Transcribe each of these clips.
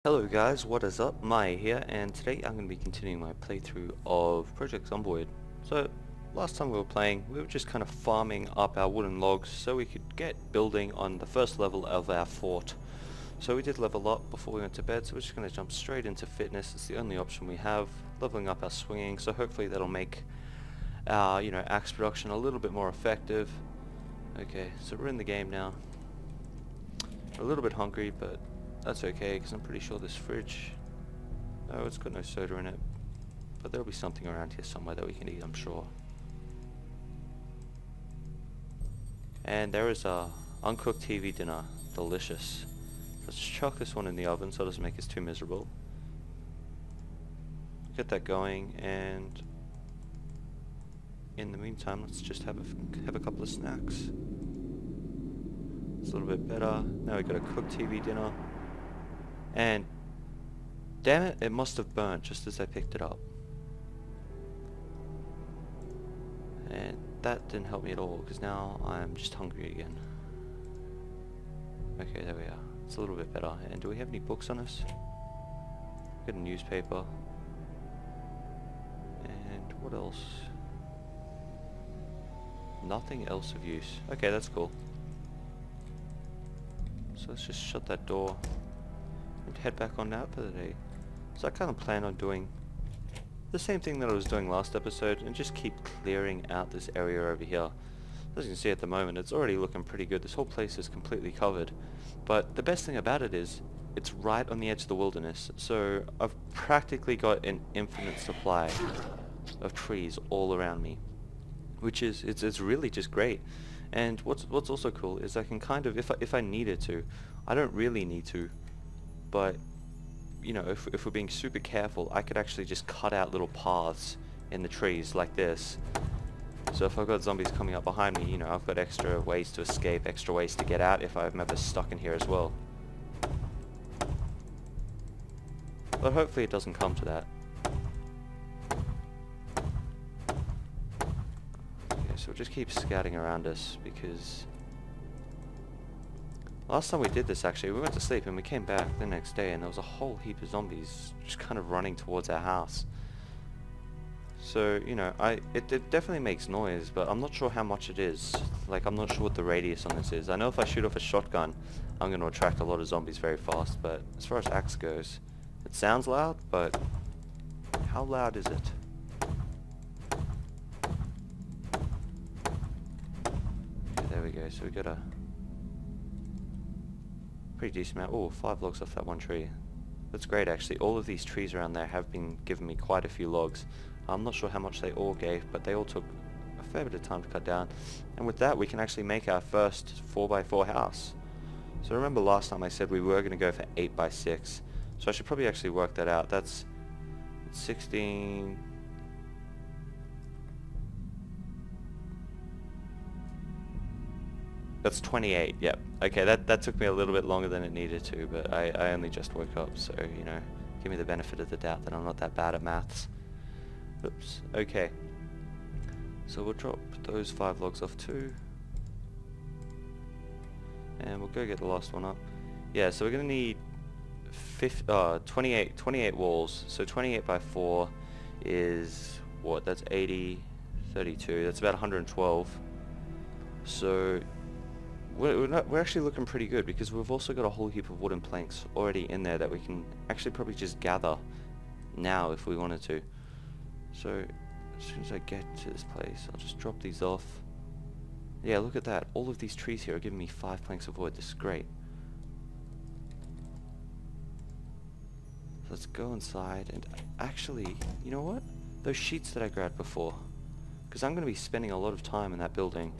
Hello guys, what is up? Maya here, and today I'm going to be continuing my playthrough of Project Zomboid. So, last time we were playing, we were just kind of farming up our wooden logs so we could get building on the first level of our fort. So we did level up before we went to bed, so we're just going to jump straight into fitness. It's the only option we have, leveling up our swinging, so hopefully that'll make our, axe production a little bit more effective. Okay, so we're in the game now. We're a little bit hungry, but that's okay, because I'm pretty sure this fridge... Oh, it's got no soda in it. But there'll be something around here somewhere that we can eat, I'm sure. And there is a uncooked TV dinner. Delicious. Let's chuck this one in the oven so it doesn't make us too miserable. Get that going, and... in the meantime, let's just have a couple of snacks. It's a little bit better. Now we've got a cooked TV dinner. And damn it, it must have burnt just as I picked it up. And that didn't help me at all, because now I'm just hungry again. Okay, there we are. It's a little bit better. And do we have any books on us? Got a newspaper. And what else? Nothing else of use. Okay, that's cool. So let's just shut that door and head back on out for the day. So I kind of plan on doing the same thing that I was doing last episode and just keep clearing out this area over here. As you can see at the moment, it's already looking pretty good. This whole place is completely covered. But the best thing about it is it's right on the edge of the wilderness. So I've practically got an infinite supply of trees all around me, which is it's really just great. And what's also cool is I can kind of, if I needed to, I don't really need to, but you know, if we're being super careful, I could actually just cut out little paths in the trees like this. So if I've got zombies coming up behind me, you know, I've got extra ways to escape, extra ways to get out if I'm ever stuck in here as well. But hopefully it doesn't come to that. Okay, so we'll just keep scouting around us, because last time we did this, actually, we went to sleep and we came back the next day and there was a whole heap of zombies just kind of running towards our house. So, you know, it definitely makes noise, but I'm not sure how much it is. Like, I'm not sure what the radius on this is. I know if I shoot off a shotgun, I'm going to attract a lot of zombies very fast, but as far as axe goes, it sounds loud, but how loud is it? Okay, there we go. So we got a pretty decent amount. Oh, 5 logs off that one tree. That's great, actually. All of these trees around there have been giving me quite a few logs. I'm not sure how much they all gave, but they all took a fair bit of time to cut down. And with that, we can actually make our first 4x4 house. So remember last time I said we were going to go for 8x6. So I should probably actually work that out. That's 16... That's 28, yep. Okay, that took me a little bit longer than it needed to, but I only just woke up, so, you know, give me the benefit of the doubt that I'm not that bad at maths. Oops, okay. So we'll drop those 5 logs off too. And we'll go get the last one up. Yeah, so we're going to need 28 walls. So 28 by 4 is, what, that's 80, 32, that's about 112. So we're actually looking pretty good, because we've also got a whole heap of wooden planks already in there that we can actually probably just gather now if we wanted to. So as soon as I get to this place, I'll just drop these off. Yeah, look at that. All of these trees here are giving me 5 planks of wood. This is great. So let's go inside and actually, you know what? Those sheets that I grabbed before, because I'm going to be spending a lot of time in that building.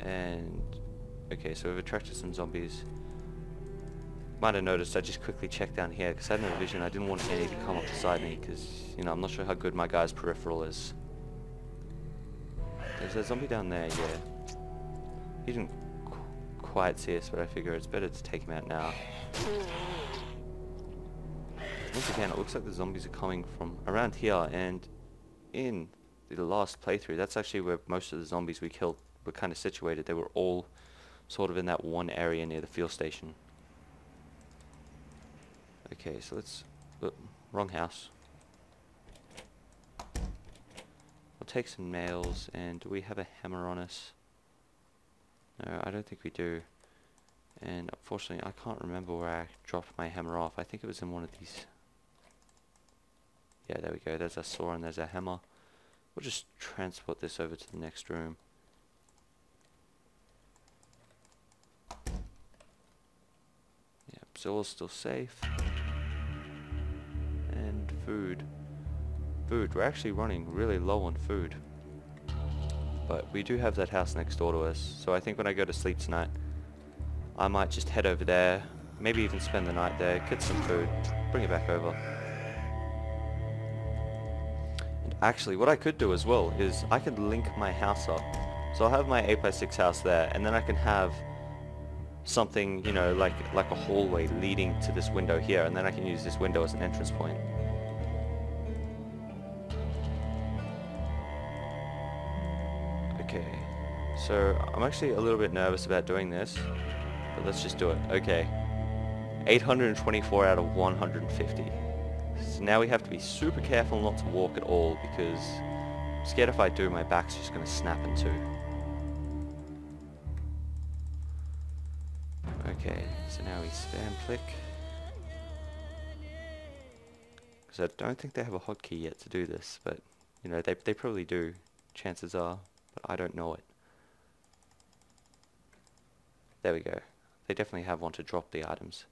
And okay, so we've attracted some zombies. Might have noticed I just quickly checked down here because I had no vision. I didn't want any to come up beside me because, you know, I'm not sure how good my guy's peripheral is. There's a zombie down there, yeah. He didn't quite see us, but I figure it's better to take him out now. Once again, it looks like the zombies are coming from around here, and in the last playthrough, that's actually where most of the zombies we killed were kind of situated. They were all sort of in that one area near the fuel station. Okay, so let's... wrong house. We'll take some nails, and do we have a hammer on us? No, I don't think we do. And unfortunately, I can't remember where I dropped my hammer off. I think it was in one of these. Yeah, there we go. There's our saw and there's our hammer. We'll just transport this over to the next room. Yep, so all's still safe. And food. Food. We're actually running really low on food. But we do have that house next door to us. So I think when I go to sleep tonight, I might just head over there, maybe even spend the night there, get some food, bring it back over. And actually, what I could do as well is I could link my house up. So I'll have my 8x6 house there, and then I can have something, you know, like a hallway leading to this window here, and then I can use this window as an entrance point. Okay, so I'm actually a little bit nervous about doing this. But let's just do it. Okay. 824 out of 150. So now we have to be super careful not to walk at all because I'm scared if I do, my back's just going to snap in two. Okay, so now we spam click. Because I don't think they have a hotkey yet to do this, but you know, they probably do, chances are, but I don't know it. There we go. They definitely have one to drop the items.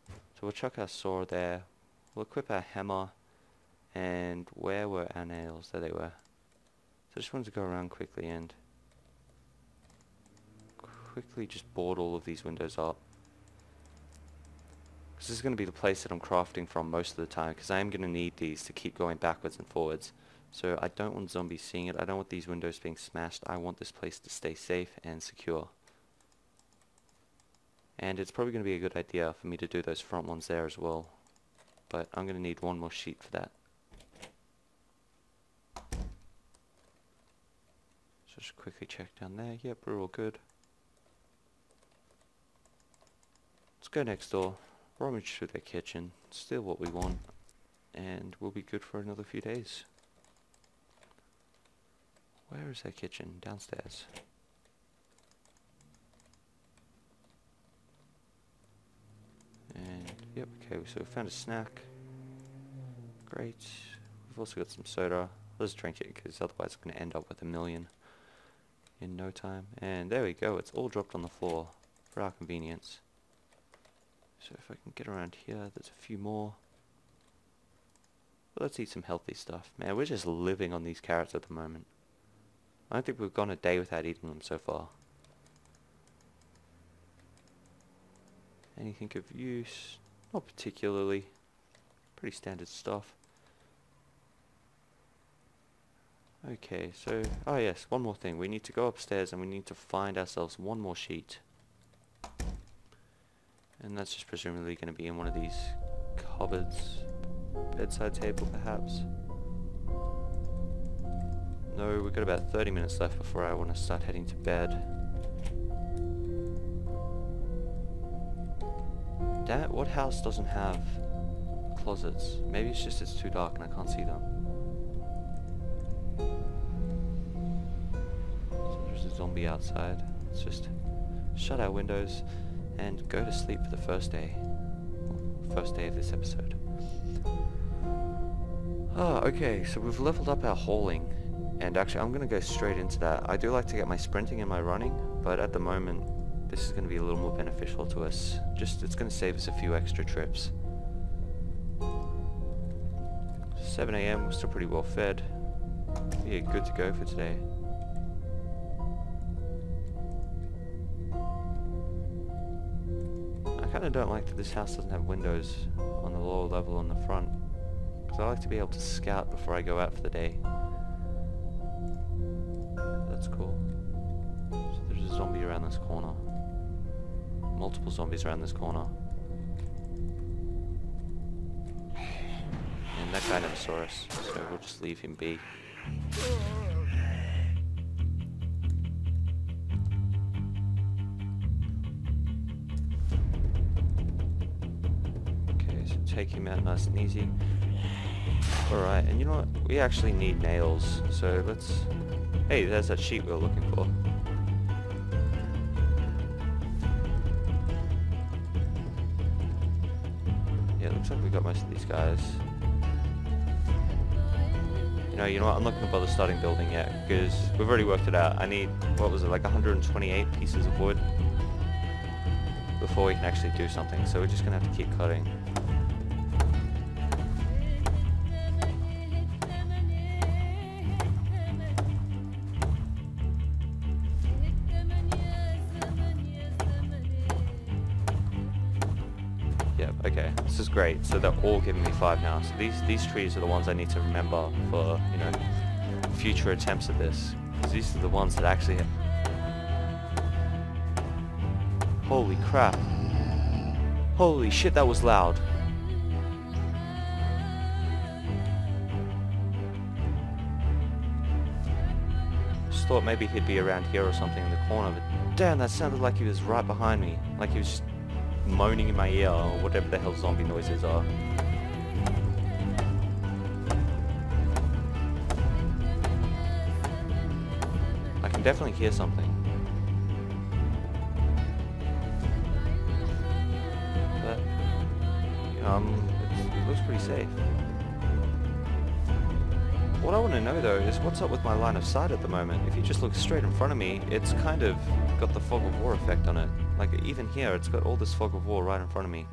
So we'll chuck our saw there. We'll equip our hammer. And where were our nails? There they were. So I just wanted to go around quickly and quickly just board all of these windows up. Because this is going to be the place that I'm crafting from most of the time. Because I am going to need these to keep going backwards and forwards. So I don't want zombies seeing it. I don't want these windows being smashed. I want this place to stay safe and secure. And it's probably going to be a good idea for me to do those front ones there as well. But I'm going to need one more sheet for that. So just quickly check down there. Yep, we're all good. Let's go next door, rummage through their kitchen, steal what we want, and we'll be good for another few days. Where is their kitchen? Downstairs. And, yep, okay, so we found a snack. Great. We've also got some soda. Let's drink it, because otherwise it's going to end up with 1 million in no time. And there we go, it's all dropped on the floor for our convenience. So if I can get around here, there's a few more. But let's eat some healthy stuff. Man, we're just living on these carrots at the moment. I don't think we've gone a day without eating them so far. Anything of use? Not particularly. Pretty standard stuff. Okay, so... oh yes, one more thing. We need to go upstairs and we need to find ourselves one more sheet. And that's just presumably going to be in one of these cupboards. Bedside table, perhaps. No, we've got about 30 minutes left before I want to start heading to bed. Damn it, what house doesn't have closets? Maybe it's just it's too dark and I can't see them. So there's a zombie outside. Let's just shut our windows and go to sleep for the first day. First day of this episode. Ah, okay, so we've leveled up our hauling. And actually, I'm going to go straight into that. I do like to get my sprinting and my running, but at the moment, this is going to be a little more beneficial to us. Just, it's going to save us a few extra trips. 7 AM, we're still pretty well fed. Yeah, good to go for today. I kind of don't like that this house doesn't have windows on the lower level on the front. Because I like to be able to scout before I go out for the day. That's cool. So there's a zombie around this corner. Multiple zombies around this corner. And that guy never saw us, so we'll just leave him be. Okay, so take him out nice and easy. Alright, and you know what? We actually need nails, so let's... Hey, there's that sheep we were looking for. Yeah, it looks like we got most of these guys. You know what? I'm not going to bother starting building yet, because we've already worked it out. I need, what was it, like 128 pieces of wood before we can actually do something, so we're just going to have to keep cutting. Yep, okay, this is great. So they're all giving me 5 now. So these trees are the ones I need to remember for, you know, future attempts at this. Because these are the ones that actually... Holy crap. Holy shit, that was loud. Just thought maybe he'd be around here or something in the corner, but damn, that sounded like he was right behind me. Like he was just moaning in my ear, or whatever the hell zombie noises are. I can definitely hear something. But, you know, it looks pretty safe. What I want to know though is what's up with my line of sight at the moment. If you just look straight in front of me, it's kind of got the fog of war effect on it. Like even here, it's got all this fog of war right in front of me.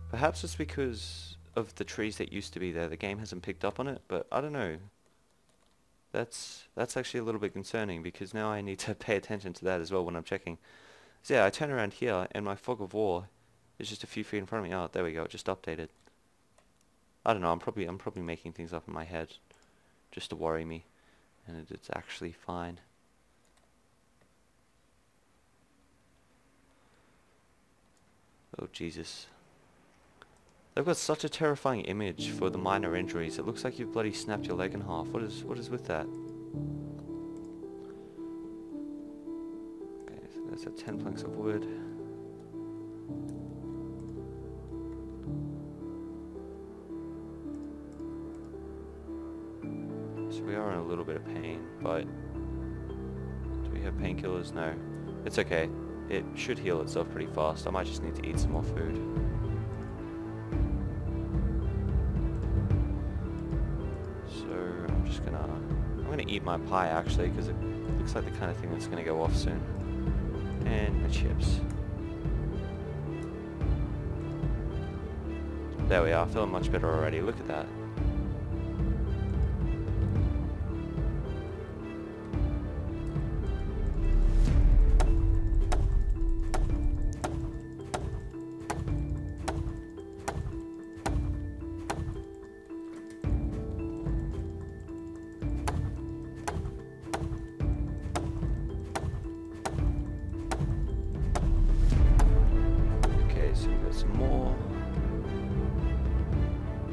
Perhaps it's because of the trees that used to be there. The game hasn't picked up on it, but I don't know. That's actually a little bit concerning, because now I need to pay attention to that as well when I'm checking. So yeah, I turn around here and my fog of war is just a few feet in front of me. Oh, there we go. It just updated. I don't know. I'm probably making things up in my head just to worry me, and it's actually fine. Oh Jesus. They've got such a terrifying image for the minor injuries. It looks like you've bloody snapped your leg in half. What is with that? Okay, so there's 10 planks of wood. So we are in a little bit of pain, but do we have painkillers? No. It's okay. It should heal itself pretty fast. I might just need to eat some more food. So I'm gonna eat my pie actually, because it looks like the kind of thing that's gonna go off soon. And my chips. There we are, feeling much better already. Look at that. Some more.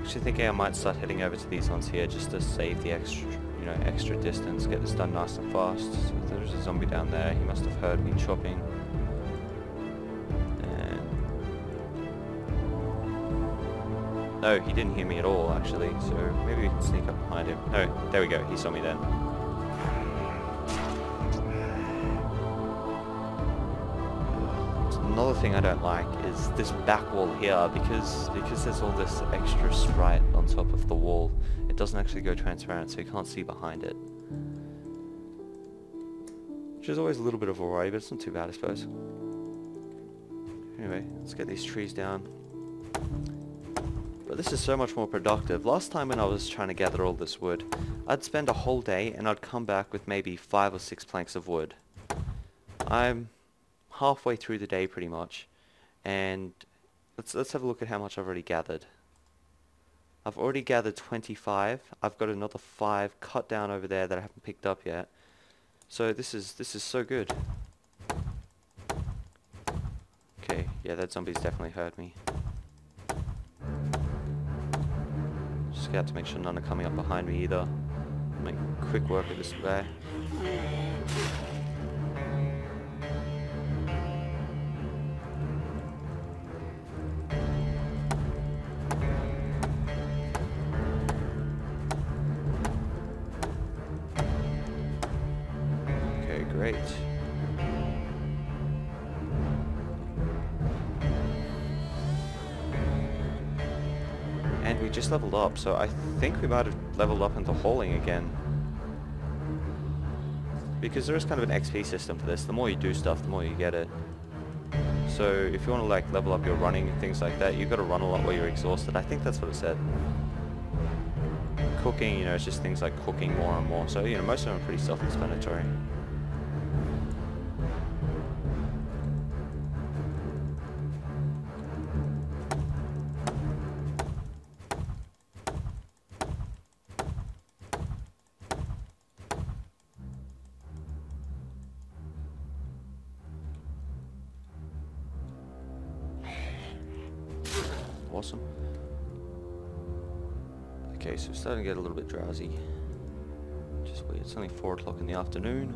Actually thinking I might start heading over to these ones here just to save the extra distance, get this done nice and fast. So there's a zombie down there. He must have heard me chopping. And no, he didn't hear me at all actually, so maybe we can sneak up behind him. Oh, there we go, he saw me then. Another thing I don't like is this back wall here, because there's all this extra sprite on top of the wall. It doesn't actually go transparent, so you can't see behind it. Which is always a little bit of a worry, but it's not too bad, I suppose. Anyway, let's get these trees down. But this is so much more productive. Last time when I was trying to gather all this wood, I'd spend a whole day and I'd come back with maybe 5 or 6 planks of wood. I'm halfway through the day pretty much, and let's have a look at how much I've already gathered. I've already gathered 25. I've got another 5 cut down over there that I haven't picked up yet. So this is so good. Okay, yeah, that zombie's definitely heard me. Just got to make sure none are coming up behind me either. Make quick work of this guy. and we just leveled up, so I think we might have leveled up into hauling again. Because there is kind of an XP system to this. The more you do stuff, the more you get it. So if you want to like level up your running and things like that, you've got to run a lot while you're exhausted. I think that's what it said. Cooking, you know, it's just things like cooking more and more. So, you know, most of them are pretty self-explanatory. Awesome. Okay, so we're starting to get a little bit drowsy. Just weird. It's only 4 o'clock in the afternoon.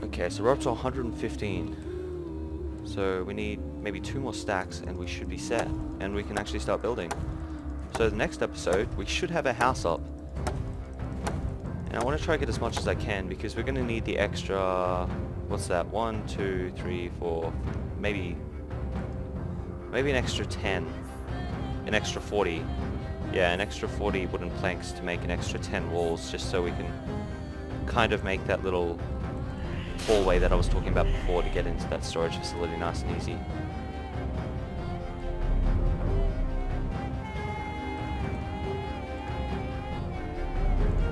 Okay, so we're up to 115. So we need maybe 2 more stacks and we should be set. And we can actually start building. So the next episode, we should have a house up. And I want to try to get as much as I can because we're going to need the extra... What's that? 1, 2, 3, 4, maybe an extra 10, an extra 40. Yeah, an extra 40 wooden planks to make an extra 10 walls, just so we can kind of make that little hallway that I was talking about before to get into that storage facility nice and easy.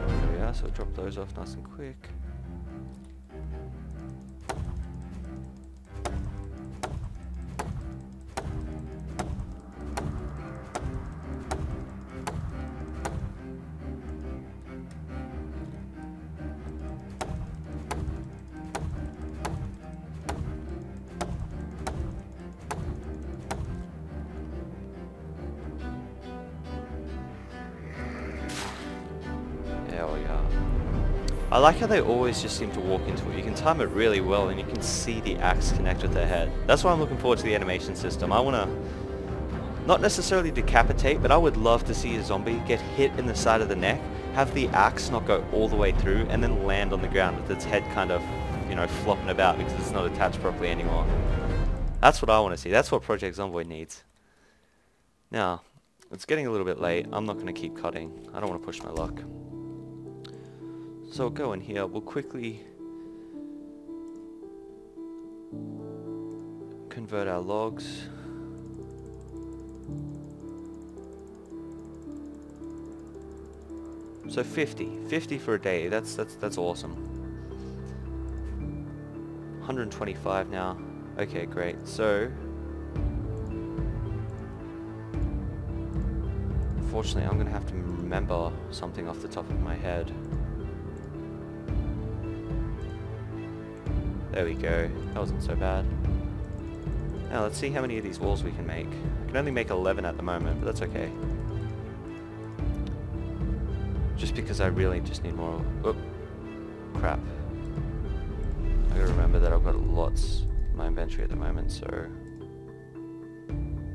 There we are, so drop those off nice and quick. I like how they always just seem to walk into it. You can time it really well and you can see the axe connect with their head. That's why I'm looking forward to the animation system. I want to not necessarily decapitate, but I would love to see a zombie get hit in the side of the neck, have the axe not go all the way through, and then land on the ground with its head kind of, you know, flopping about because it's not attached properly anymore. That's what I want to see. That's what Project Zomboid needs. Now, it's getting a little bit late. I'm not going to keep cutting. I don't want to push my luck. So we'll go in here, we'll quickly convert our logs. So 50 for a day, that's awesome. 125 now, okay great, so unfortunately I'm gonna have to remember something off the top of my head. There we go, that wasn't so bad. Now let's see how many of these walls we can make. I can only make 11 at the moment, but that's okay. Just because I really just need more... Oh, crap. I gotta remember that I've got lots in my inventory at the moment, so...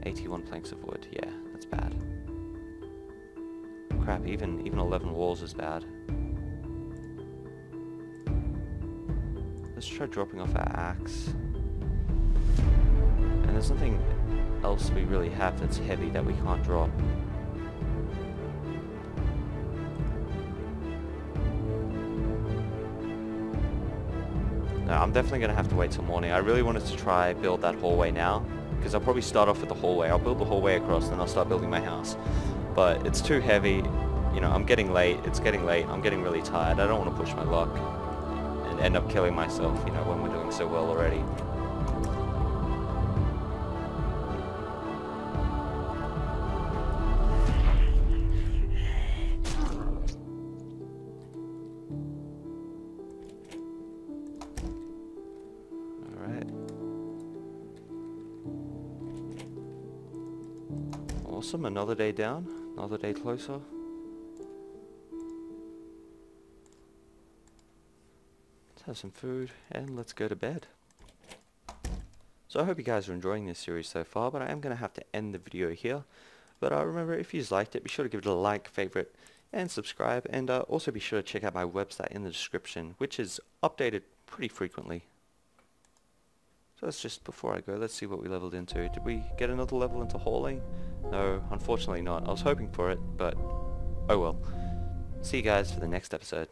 81 planks of wood, yeah, that's bad. Crap, even 11 walls is bad. Let's try dropping off our axe. And there's nothing else we really have that's heavy that we can't drop. No, I'm definitely going to have to wait till morning. I really wanted to try build that hallway now, because I'll probably start off with the hallway. I'll build the hallway across, then I'll start building my house. But it's too heavy. You know, I'm getting late. It's getting late. I'm getting really tired. I don't want to push my luck and end up killing myself, you know, when we're doing so well already. Alright. Awesome, another day down, another day closer. Have some food and let's go to bed. So I hope you guys are enjoying this series so far, but I am going to have to end the video here. But remember, if you liked it, be sure to give it a like, favorite, and subscribe, and also be sure to check out my website in the description, which is updated pretty frequently. So let's just, before I go, let's see what we leveled into. Did we get another level into hauling? No, unfortunately not. I was hoping for it, but oh well. See you guys for the next episode.